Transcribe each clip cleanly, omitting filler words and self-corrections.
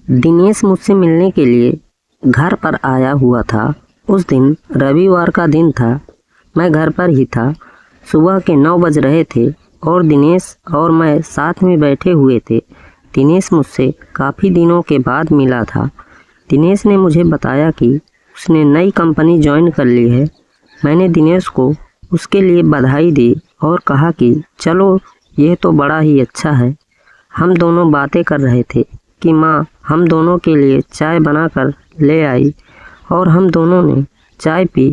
दिनेश मुझसे मिलने के लिए घर पर आया हुआ था। उस दिन रविवार का दिन था। मैं घर पर ही था। सुबह के 9 बज रहे थे और दिनेश और मैं साथ में बैठे हुए थे। दिनेश मुझसे काफ़ी दिनों के बाद मिला था। दिनेश ने मुझे बताया कि उसने नई कंपनी ज्वाइन कर ली है। मैंने दिनेश को उसके लिए बधाई दी और कहा कि चलो यह तो बड़ा ही अच्छा है। हम दोनों बातें कर रहे थे कि माँ हम दोनों के लिए चाय बनाकर ले आई और हम दोनों ने चाय पी।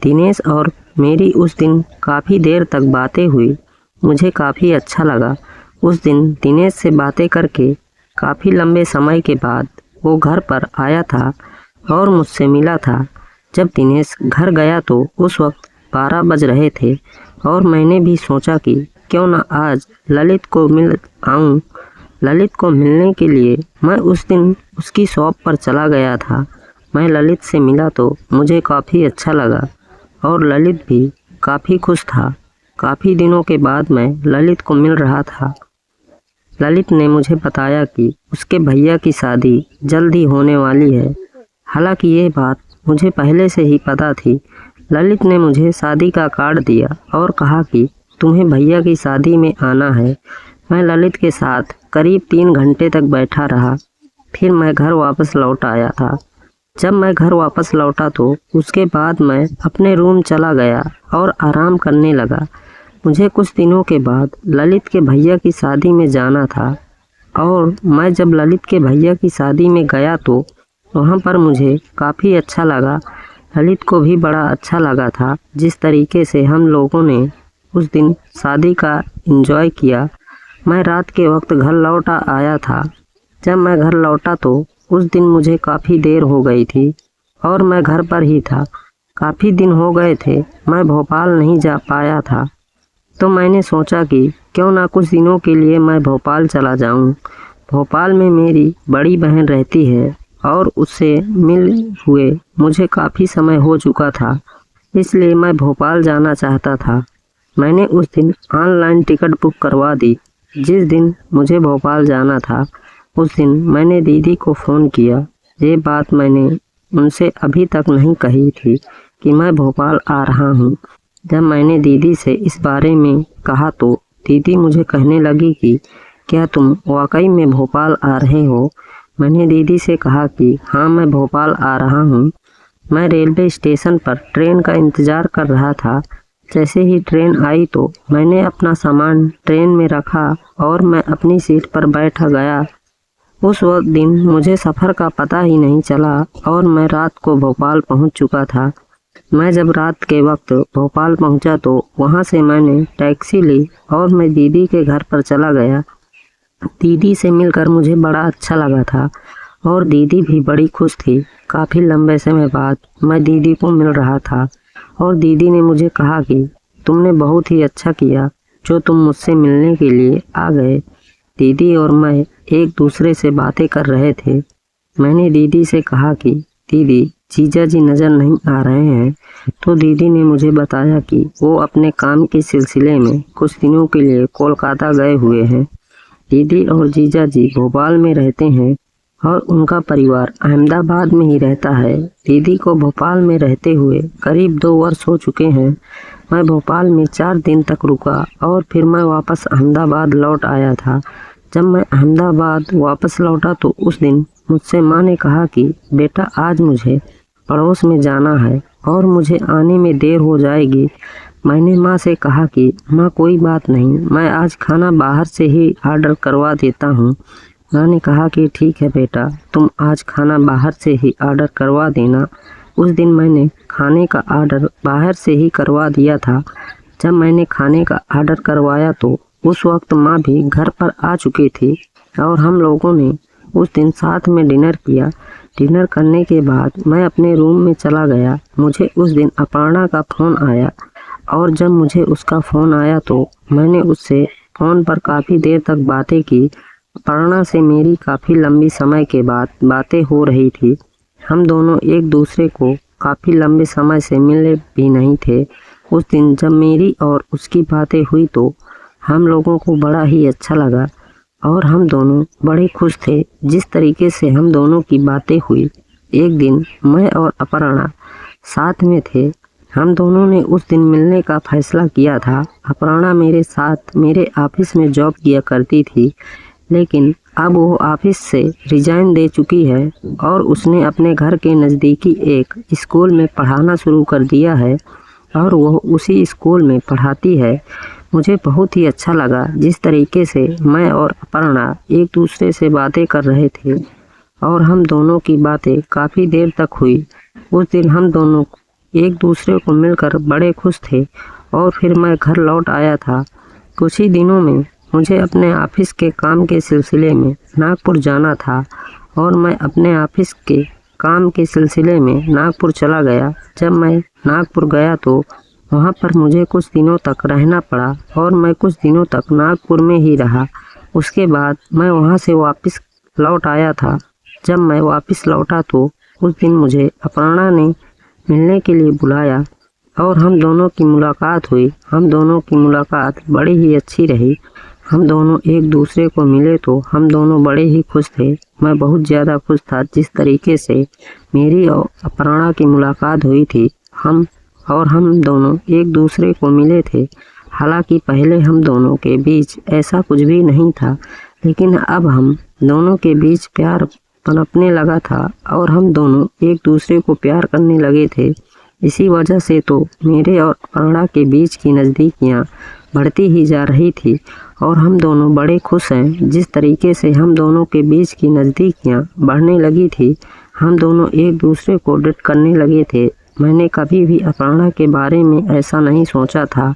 दिनेश और मेरी उस दिन काफ़ी देर तक बातें हुई। मुझे काफ़ी अच्छा लगा। उस दिन दिनेश से बातें करके काफ़ी लंबे समय के बाद वो घर पर आया था और मुझसे मिला था। जब दिनेश घर गया तो उस वक्त 12 बज रहे थे और मैंने भी सोचा कि क्यों ना आज ललित को मिल आऊँ। ललित को मिलने के लिए मैं उस दिन उसकी शॉप पर चला गया था। मैं ललित से मिला तो मुझे काफ़ी अच्छा लगा और ललित भी काफ़ी खुश था। काफ़ी दिनों के बाद मैं ललित को मिल रहा था। ललित ने मुझे बताया कि उसके भैया की शादी जल्द ही होने वाली है। हालांकि ये बात मुझे पहले से ही पता थी। ललित ने मुझे शादी का कार्ड दिया और कहा कि तुम्हें भैया की शादी में आना है। मैं ललित के साथ करीब 3 घंटे तक बैठा रहा। फिर मैं घर वापस लौट आया था। जब मैं घर वापस लौटा तो उसके बाद मैं अपने रूम चला गया और आराम करने लगा। मुझे कुछ दिनों के बाद ललित के भैया की शादी में जाना था और मैं जब ललित के भैया की शादी में गया तो वहाँ पर मुझे काफ़ी अच्छा लगा। ललित को भी बड़ा अच्छा लगा था जिस तरीके से हम लोगों ने उस दिन शादी का एंजॉय किया। मैं रात के वक्त घर लौटा आया था। जब मैं घर लौटा तो उस दिन मुझे काफ़ी देर हो गई थी और मैं घर पर ही था। काफ़ी दिन हो गए थे मैं भोपाल नहीं जा पाया था, तो मैंने सोचा कि क्यों ना कुछ दिनों के लिए मैं भोपाल चला जाऊं। भोपाल में मेरी बड़ी बहन रहती है और उससे मिल हुए मुझे काफ़ी समय हो चुका था, इसलिए मैं भोपाल जाना चाहता था। मैंने उस दिन ऑनलाइन टिकट बुक करवा दी। जिस दिन मुझे भोपाल जाना था उस दिन मैंने दीदी को फ़ोन किया। ये बात मैंने उनसे अभी तक नहीं कही थी कि मैं भोपाल आ रहा हूँ। जब मैंने दीदी से इस बारे में कहा तो दीदी मुझे कहने लगी कि क्या तुम वाकई में भोपाल आ रहे हो। मैंने दीदी से कहा कि हाँ मैं भोपाल आ रहा हूँ। मैं रेलवे स्टेशन पर ट्रेन का इंतज़ार कर रहा था। जैसे ही ट्रेन आई तो मैंने अपना सामान ट्रेन में रखा और मैं अपनी सीट पर बैठ गया। उस वक्त दिन मुझे सफ़र का पता ही नहीं चला और मैं रात को भोपाल पहुंच चुका था। मैं जब रात के वक्त भोपाल पहुंचा तो वहां से मैंने टैक्सी ली और मैं दीदी के घर पर चला गया। दीदी से मिलकर मुझे बड़ा अच्छा लगा था और दीदी भी बड़ी खुश थी। काफ़ी लंबे समय बाद मैं दीदी को मिल रहा था और दीदी ने मुझे कहा कि तुमने बहुत ही अच्छा किया जो तुम मुझसे मिलने के लिए आ गए। दीदी और मैं एक दूसरे से बातें कर रहे थे। मैंने दीदी से कहा कि दीदी जीजा जी नज़र नहीं आ रहे हैं, तो दीदी ने मुझे बताया कि वो अपने काम के सिलसिले में कुछ दिनों के लिए कोलकाता गए हुए हैं। दीदी और जीजा जी भोपाल में रहते हैं और उनका परिवार अहमदाबाद में ही रहता है। दीदी को भोपाल में रहते हुए करीब 2 वर्ष हो चुके हैं। मैं भोपाल में 4 दिन तक रुका और फिर मैं वापस अहमदाबाद लौट आया था। जब मैं अहमदाबाद वापस लौटा तो उस दिन मुझसे माँ ने कहा कि बेटा आज मुझे पड़ोस में जाना है और मुझे आने में देर हो जाएगी। मैंने माँ से कहा कि माँ कोई बात नहीं, मैं आज खाना बाहर से ही ऑर्डर करवा देता हूँ। माँ ने कहा कि ठीक है बेटा, तुम आज खाना बाहर से ही ऑर्डर करवा देना। उस दिन मैंने खाने का ऑर्डर बाहर से ही करवा दिया था। जब मैंने खाने का ऑर्डर करवाया तो उस वक्त माँ भी घर पर आ चुकी थी और हम लोगों ने उस दिन साथ में डिनर किया। डिनर करने के बाद मैं अपने रूम में चला गया। मुझे उस दिन अपर्णा का फ़ोन आया और जब मुझे उसका फ़ोन आया तो मैंने उससे फ़ोन पर काफ़ी देर तक बातें की। अपर्णा से मेरी काफ़ी लंबी समय के बाद बातें हो रही थी। हम दोनों एक दूसरे को काफ़ी लंबे समय से मिले भी नहीं थे। उस दिन जब मेरी और उसकी बातें हुई तो हम लोगों को बड़ा ही अच्छा लगा और हम दोनों बड़े खुश थे जिस तरीके से हम दोनों की बातें हुई। एक दिन मैं और अपर्णा साथ में थे। हम दोनों ने उस दिन मिलने का फैसला किया था। अपर्णा मेरे साथ मेरे ऑफिस में जॉब किया करती थी, लेकिन अब वो ऑफिस से रिजाइन दे चुकी है और उसने अपने घर के नज़दीकी एक स्कूल में पढ़ाना शुरू कर दिया है और वो उसी स्कूल में पढ़ाती है। मुझे बहुत ही अच्छा लगा जिस तरीके से मैं और अपर्णा एक दूसरे से बातें कर रहे थे और हम दोनों की बातें काफ़ी देर तक हुई। उस दिन हम दोनों एक दूसरे को मिलकर बड़े खुश थे और फिर मैं घर लौट आया था। कुछ ही दिनों में मुझे अपने ऑफिस के काम के सिलसिले में नागपुर जाना था और मैं अपने ऑफिस के काम के सिलसिले में नागपुर चला गया। जब मैं नागपुर गया तो वहाँ पर मुझे कुछ दिनों तक रहना पड़ा और मैं कुछ दिनों तक नागपुर में ही रहा। उसके बाद मैं वहाँ से वापस लौट आया था। जब मैं वापस लौटा तो उस दिन मुझे अपर्णा ने मिलने के लिए बुलाया और हम दोनों की मुलाकात हुई। हम दोनों की मुलाकात बड़ी ही अच्छी रही। हम दोनों एक दूसरे को मिले तो हम दोनों बड़े ही खुश थे। मैं बहुत ज़्यादा खुश था जिस तरीके से मेरी और अपर्णा की मुलाकात हुई थी। हम दोनों एक दूसरे को मिले थे। हालांकि पहले हम दोनों के बीच ऐसा कुछ भी नहीं था, लेकिन अब हम दोनों के बीच प्यार पनपने लगा था और हम दोनों एक दूसरे को प्यार करने लगे थे। इसी वजह से तो मेरे और अपर्णा के बीच की नज़दीकियाँ बढ़ती ही जा रही थी और हम दोनों बड़े खुश हैं जिस तरीके से हम दोनों के बीच की नज़दीकियाँ बढ़ने लगी थी। हम दोनों एक दूसरे को डेट करने लगे थे। मैंने कभी भी अपर्णा के बारे में ऐसा नहीं सोचा था,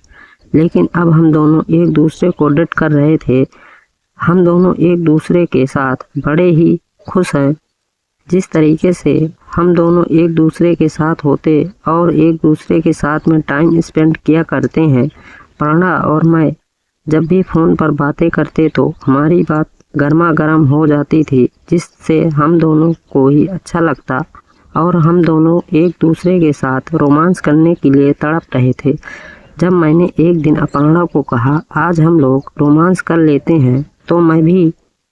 लेकिन अब हम दोनों एक दूसरे को डेट कर रहे थे। हम दोनों एक दूसरे के साथ बड़े ही खुश हैं जिस तरीके से हम दोनों एक दूसरे के साथ होते और एक दूसरे के साथ में टाइम स्पेंड किया करते हैं। अपर्णा और मैं जब भी फ़ोन पर बातें करते तो हमारी बात गर्मा गर्म हो जाती थी, जिससे हम दोनों को ही अच्छा लगता और हम दोनों एक दूसरे के साथ रोमांस करने के लिए तड़प रहे थे। जब मैंने एक दिन अपर्णा को कहा आज हम लोग रोमांस कर लेते हैं, तो मैं भी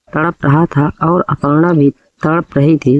तड़प रहा था और अपर्णा भी तड़प रही थी।